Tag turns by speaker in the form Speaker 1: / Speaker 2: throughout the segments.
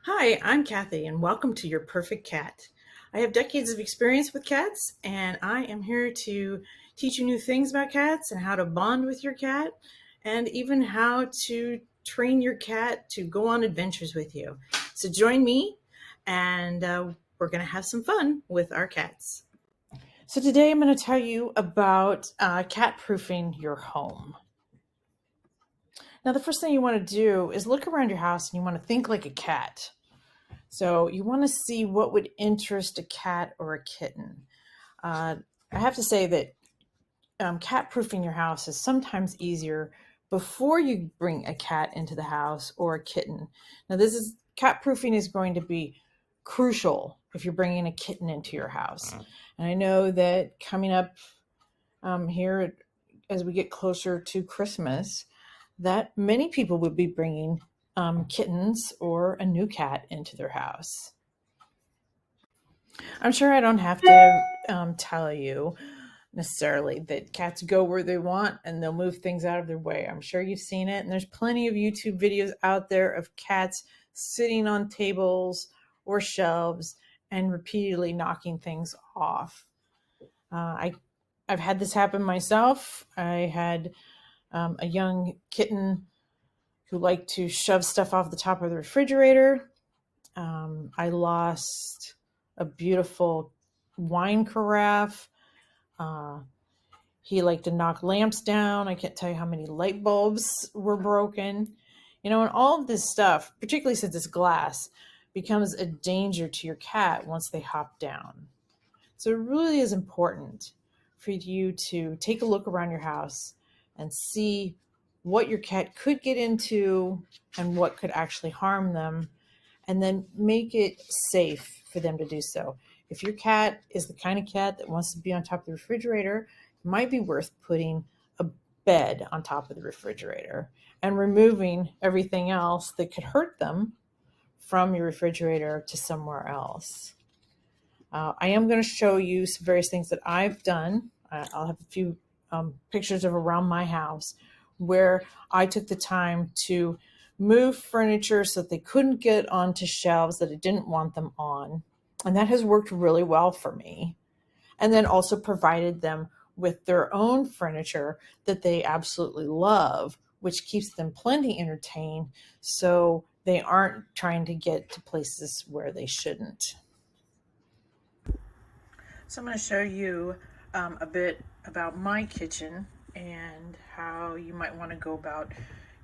Speaker 1: Hi, I'm Kathy, and welcome to Your Perfect Cat. I have decades of experience with cats, and I am here to teach you new things about cats and how to bond with your cat, and even how to train your cat to go on adventures with you. So join me, and we're going to have some fun with our cats. So today I'm going to tell you about cat proofing your home. Now, the first thing you want to do is look around your house and you want to think like a cat. So you want to see what would interest a cat or a kitten. I have to say that cat proofing your house is sometimes easier before you bring a cat into the house or a kitten. Now, this is cat proofing is going to be crucial if you're bringing a kitten into your house. And I know that coming up here as we get closer to Christmas, that many people would be bringing kittens or a new cat into their house. I'm sure I don't have to tell you necessarily that cats go where they want and they'll move things out of their way. I'm sure you've seen it. And there's plenty of YouTube videos out there of cats sitting on tables or shelves and repeatedly knocking things off. I've had this happen myself. I had a young kitten who liked to shove stuff off the top of the refrigerator. I lost a beautiful wine carafe. He liked to knock lamps down. I can't tell you how many light bulbs were broken. And all of this stuff, particularly since it's glass, becomes a danger to your cat once they hop down. So it really is important for you to take a look around your house and see what your cat could get into and what could actually harm them, and then make it safe for them to do so. If your cat is the kind of cat that wants to be on top of the refrigerator, it might be worth putting a bed on top of the refrigerator and removing everything else that could hurt them from your refrigerator to somewhere else. I am going to show you some various things that I've done. I'll have a few pictures of around my house where I took the time to move furniture so that they couldn't get onto shelves that I didn't want them on. And that has worked really well for me. And then also provided them with their own furniture that they absolutely love, which keeps them plenty entertained so they aren't trying to get to places where they shouldn't. So I'm going to show you a bit about my kitchen and how you might want to go about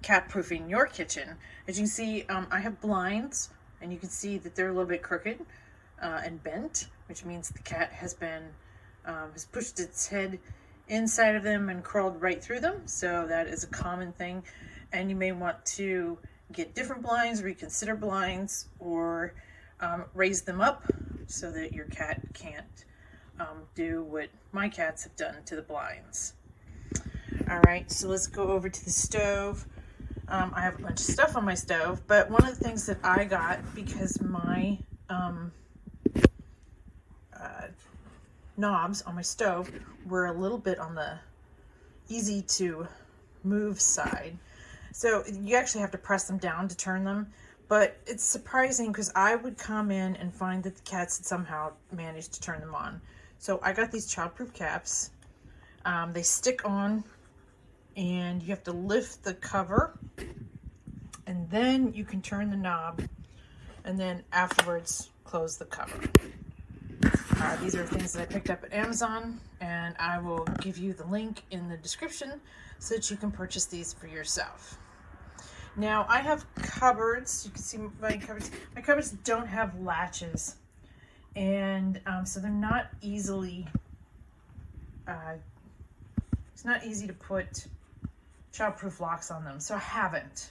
Speaker 1: cat proofing your kitchen. As you can see, I have blinds, and you can see that they're a little bit crooked and bent, which means the cat has pushed its head inside of them and crawled right through them. So that is a common thing, and you may want to get different blinds, reconsider blinds, or raise them up so that your cat can't do what my cats have done to the blinds. All right, so let's go over to the stove. I have a bunch of stuff on my stove, but one of the things that I got, because my knobs on my stove were a little bit on the easy to move side, so you actually have to press them down to turn them. But it's surprising because I would come in and find that the cats had somehow managed to turn them on. So I got these childproof caps. They stick on, and you have to lift the cover, and then you can turn the knob, and then afterwards close the cover. These are things that I picked up at Amazon, and I will give you the link in the description so that you can purchase these for yourself. Now, I have cupboards. You can see my cupboards. My cupboards don't have latches, and so they're not easily, it's not easy to put childproof locks on them, so I haven't.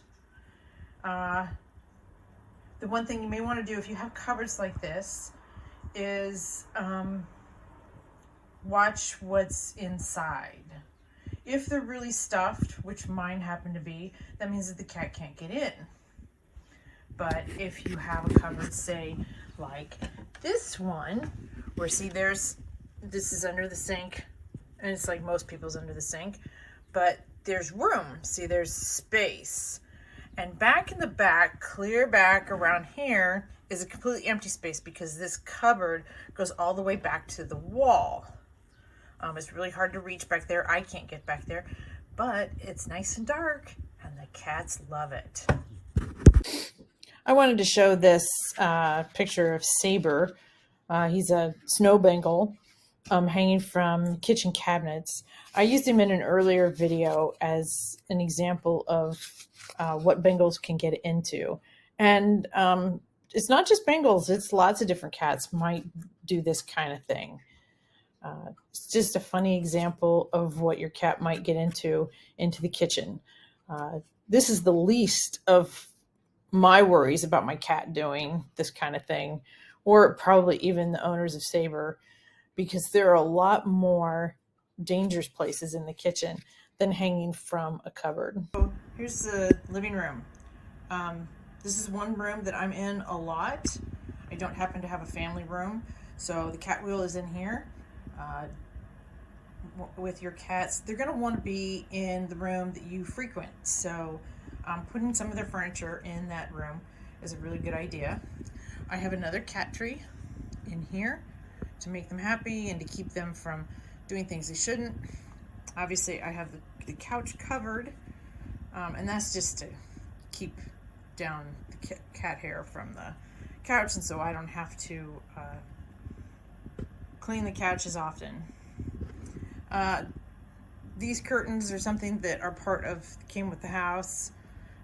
Speaker 1: The one thing you may want to do if you have cupboards like this is watch what's inside. If they're really stuffed, which mine happen to be, that means that the cat can't get in. But if you have a cupboard, say, like this one, where this is under the sink, and it's like most people's under the sink, but there's room. See, there's space. And back in the back, clear back around here, is a completely empty space because this cupboard goes all the way back to the wall. It's really hard to reach back there. I can't get back there, but it's nice and dark and the cats love it. I wanted to show this picture of Saber. He's a snow Bengal hanging from kitchen cabinets. I used him in an earlier video as an example of what Bengals can get into. And it's not just Bengals, it's lots of different cats might do this kind of thing. It's just a funny example of what your cat might get into the kitchen. This is the least of my worries about my cat doing this kind of thing, or probably even the owners of Saber, because there are a lot more dangerous places in the kitchen than hanging from a cupboard. So here's the living room. This is one room that I'm in a lot. I don't happen to have a family room, so the cat wheel is in here. With your cats, they're going to want to be in the room that you frequent, so putting some of their furniture in that room is a really good idea. I have another cat tree in here to make them happy and to keep them from doing things they shouldn't. Obviously, I have the couch covered, and that's just to keep down the cat hair from the couch, and so I don't have to clean the couch as often. These curtains are something that are came with the house.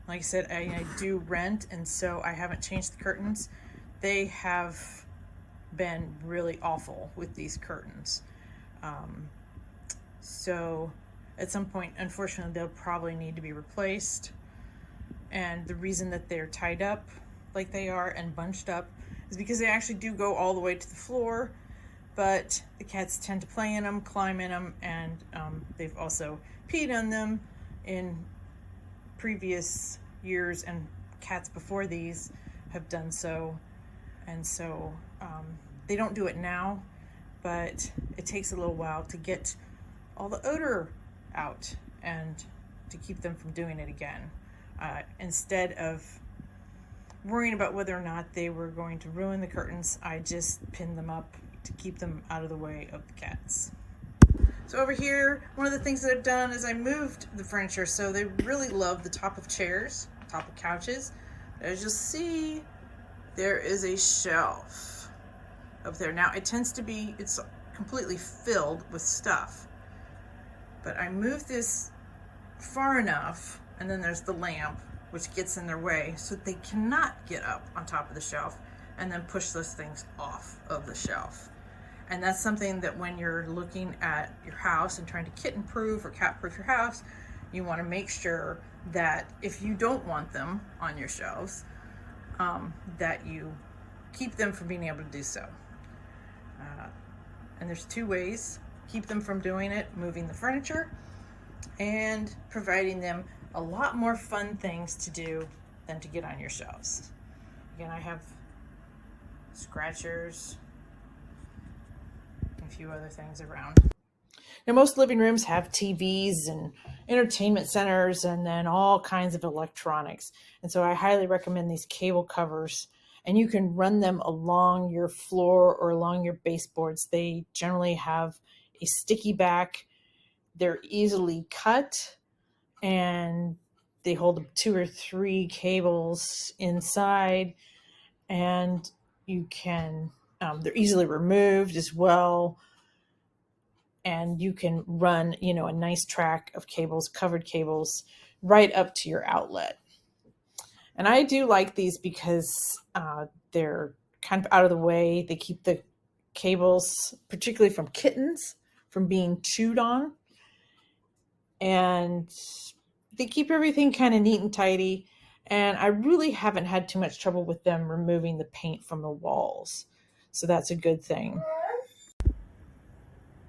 Speaker 1: Like I said, I do rent, and so I haven't changed the curtains. They have been really awful with these curtains. So at some point, unfortunately, they'll probably need to be replaced. And the reason that they're tied up like they are and bunched up is because they actually do go all the way to the floor, but the cats tend to play in them, climb in them, and they've also peed on them in previous years, and cats before these have done so. And so they don't do it now, but it takes a little while to get all the odor out and to keep them from doing it again. Instead of worrying about whether or not they were going to ruin the curtains, I just pinned them up to keep them out of the way of the cats. So over here, one of the things that I've done is I moved the furniture, so they really love the top of chairs, top of couches. As you'll see, there is a shelf up there. Now it's completely filled with stuff, but I moved this far enough, and then there's the lamp, which gets in their way, so they cannot get up on top of the shelf and then push those things off of the shelf. And that's something that when you're looking at your house and trying to kitten-proof or cat-proof your house, you want to make sure that if you don't want them on your shelves, that you keep them from being able to do so. And there's two ways: keep them from doing it, moving the furniture, and providing them a lot more fun things to do than to get on your shelves. Again, I have scratchers, a few other things around. Now, most living rooms have TVs and entertainment centers and then all kinds of electronics. And so I highly recommend these cable covers, and you can run them along your floor or along your baseboards. They generally have a sticky back. They're easily cut, and they hold 2 or 3 cables inside, and you can they're easily removed as well, and you can run a nice track of cables, covered cables, right up to your outlet. And I do like these because they're kind of out of the way. They keep the cables, particularly from kittens, from being chewed on, and they keep everything kind of neat and tidy. And I really haven't had too much trouble with them removing the paint from the walls. So that's a good thing.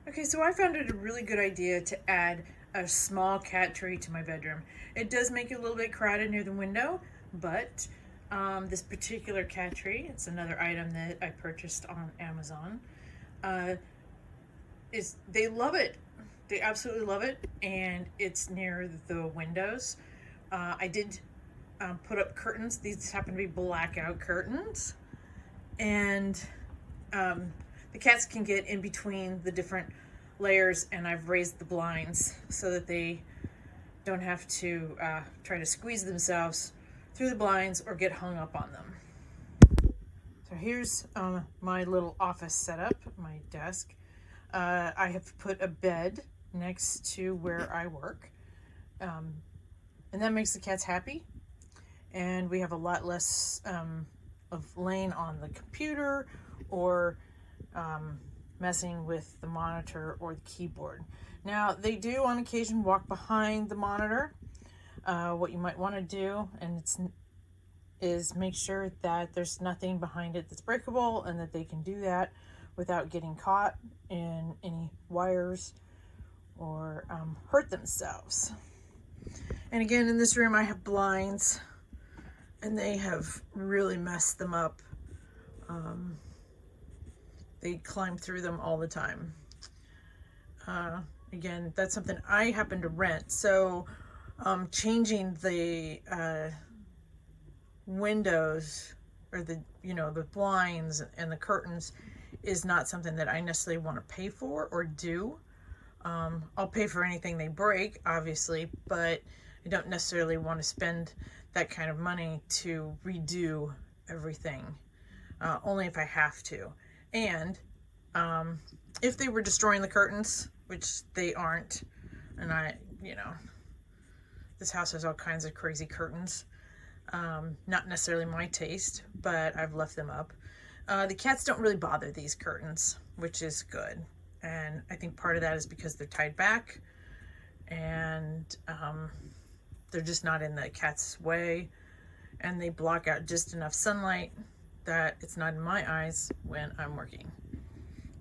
Speaker 1: Okay, so I found it a really good idea to add a small cat tree to my bedroom. It does make it a little bit crowded near the window, but this particular cat tree, it's another item that I purchased on Amazon, they love it. They absolutely love it, and it's near the windows. I did put up curtains. These happen to be blackout curtains. And um, the cats can get in between the different layers, and I've raised the blinds so that they don't have to try to squeeze themselves through the blinds or get hung up on them. So here's my little office setup, my desk. I have put a bed next to where I work, and that makes the cats happy. And we have a lot less of laying on the computer or messing with the monitor or the keyboard. Now, they do on occasion walk behind the monitor. What you might want to do, is make sure that there's nothing behind it that's breakable and that they can do that without getting caught in any wires or hurt themselves. And again, in this room I have blinds, and they have really messed them up. They climb through them all the time. Again, that's something I happen to rent, so changing the windows or the blinds and the curtains is not something that I necessarily want to pay for or do. I'll pay for anything they break, obviously, but I don't necessarily want to spend that kind of money to redo everything, only if I have to. And if they were destroying the curtains, which they aren't, and this house has all kinds of crazy curtains, not necessarily my taste, but I've left them up. The cats don't really bother these curtains, which is good. And I think part of that is because they're tied back, and they're just not in the cat's way, and they block out just enough sunlight that it's not in my eyes when I'm working.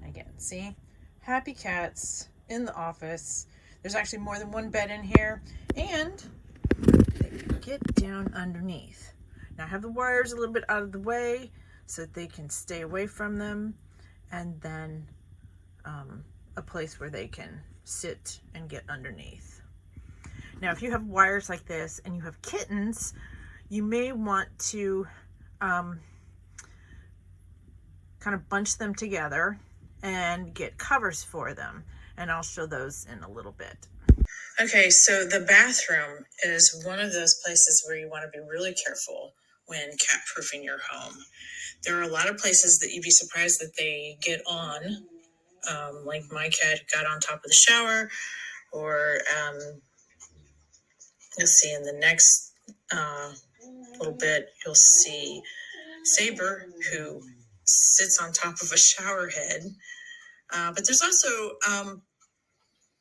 Speaker 1: Again, see? Happy cats in the office. There's actually more than one bed in here, and they can get down underneath. Now I have the wires a little bit out of the way so that they can stay away from them, and then a place where they can sit and get underneath. Now, if you have wires like this and you have kittens, you may want to kind of bunch them together and get covers for them. And I'll show those in a little bit. Okay, so the bathroom is one of those places where you want to be really careful when cat proofing your home. There are a lot of places that you'd be surprised that they get on. Like my cat got on top of the shower, or you'll see in the next little bit, you'll see Saber, who sits on top of a shower head. But there's also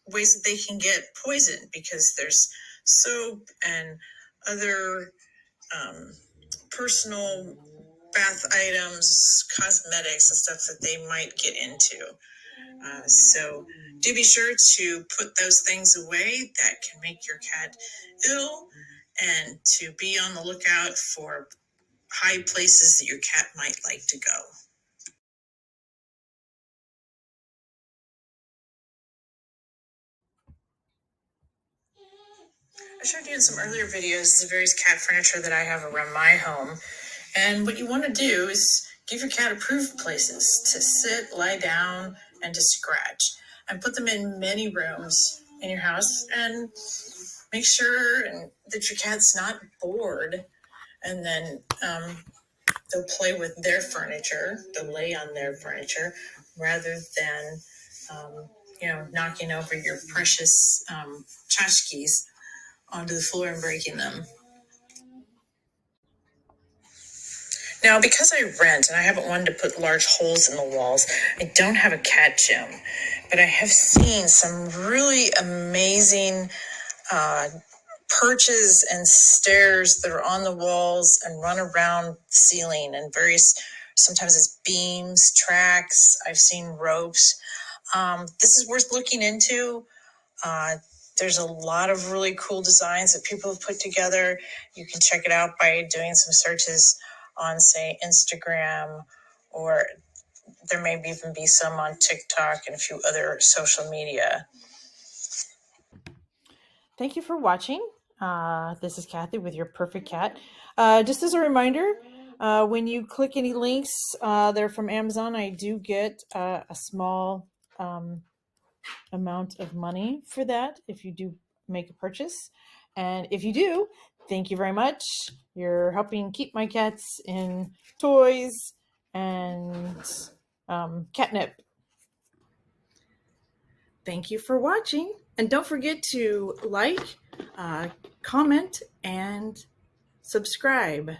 Speaker 1: ways that they can get poisoned because there's soap and other personal bath items, cosmetics, and stuff that they might get into. So do be sure to put those things away that can make your cat ill, and to be on the lookout for high places that your cat might like to go. I showed you in some earlier videos the various cat furniture that I have around my home. And what you want to do is give your cat approved places to sit, lie down, and to scratch. And put them in many rooms in your house, and make sure that your cat's not bored. And then they'll play with their furniture, they'll lay on their furniture, rather than, knocking over your precious tchotchkes onto the floor and breaking them. Now, because I rent and I haven't wanted to put large holes in the walls, I don't have a cat gym, but I have seen some really amazing perches and stairs that are on the walls and run around the ceiling, and sometimes it's beams, tracks. I've seen ropes. This is worth looking into. There's a lot of really cool designs that people have put together. You can check it out by doing some searches on, say, Instagram, or there may even be some on TikTok and a few other social media. Thank you for watching. This is Kathy with your perfect cat. Just as a reminder, when you click any links, they're from Amazon, I do get a small amount of money for that if you do make a purchase. And if you do, thank you very much. You're helping keep my cats in toys and catnip. Thank you for watching. And don't forget to like, comment, and subscribe.